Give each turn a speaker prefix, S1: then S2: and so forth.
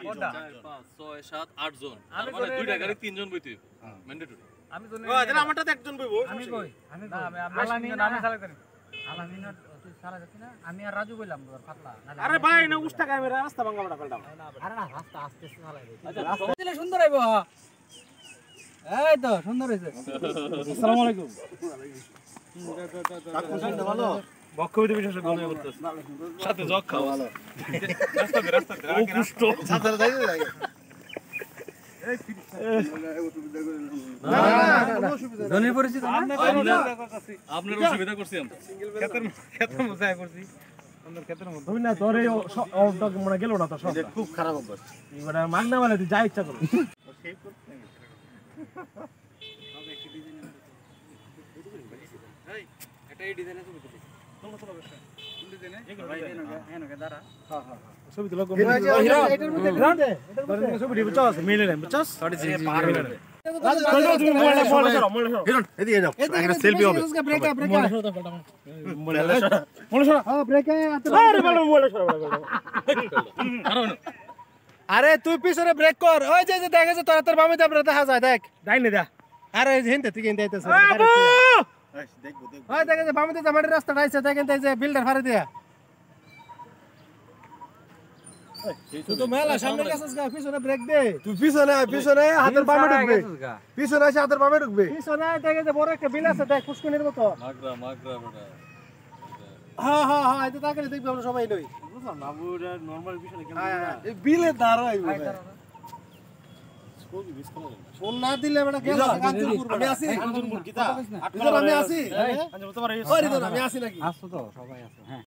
S1: কোনটা
S2: 4 5 6 7 8 জন তার মানে দুইটা গাড়ি তিনজন বইতে ম্যান্ডেটরি
S3: আমি তো
S1: ও তাহলে আমারটাতে একজন বইবো
S3: আমি কই আমি
S4: না আমি
S3: আমি চালাই করি
S4: আলামিন তুই সারা যাচ্ছি না আমি আর রাজু বললাম পাতলা
S1: আরে ভাই না উস্তা ক্যামেরা রাস্তা ভাঙা বড় ফেললাম
S4: আরে না রাস্তা আস্তে আস্তে চালাই
S3: আচ্ছা রাস্তা দিলে সুন্দর হইবো এই তো সুন্দর হইছে
S1: আসসালামু আলাইকুম
S3: ভালো
S1: বক্কবিতে বিশেষ গনে করতেছ সাথে জগ খাও ভালো রাস্তাতে ও পুষ্ট
S3: সাথে যাইতে লাগে ধনী পরিচিত
S2: আপনার অসুবিধা করছি আমরা
S3: ক্ষেতের মজায় করছি সুন্দর ক্ষেতের মধ্যে
S1: তুমি না তোর এই অফডক মনে গেল না তো সব
S3: খুব খারাপ অভ্যাস
S1: এবারে মাগনা মানে তুই যা ইচ্ছা করো
S3: এটাই ডিজাইন আছে বুঝতে
S1: ছবি তুলো ছবি দিব চাস মিলে না বুঝছস হিরণ এদিকে যাও একটা সেলফি হবে
S3: আরে তুই পিছনে ব্রেক কর ওই যে যে দেখে যে তোর বামে দাবরা দেখা যায় দেখ
S1: ডাইনে দা
S3: আরে হিনতে তুই কিনতে আইতেছ ওই দেখে যে বামে যে মাটির রাস্তাটা আইছে দেখেন তাই যে বিল্ডার ফারে দিয়া তুই তো মেলা সামনে গেছস গা পিছনে ব্রেক দে
S1: তুই পিছনে হাতের বামে ঢুকবে পিছনে এসে হাতের বামে ঢুকবে
S3: পিছনে দেখে যে বড় একটা বিল আছে দেখ পুষ্কুনির মতো
S2: মাগরা বড়া
S3: হ্যাঁ হ্যাঁ হ্যাঁ এটা তাকালে দেখবি আমরা সবাই লই
S1: বুঝলাম না বুড়া নরমাল বিষয় কেন
S3: এই বিলে দাঁড় হইবো
S1: স্কোপ মিস করা যাবে
S3: ফোন না দিলে বেটা গেল আমি আছি
S1: আঞ্জনপুর কিতা
S3: আমি আছি
S1: আঞ্জন তোমার
S3: আমি আছি নাকি
S4: আসছো তো সবাই আছে হ্যাঁ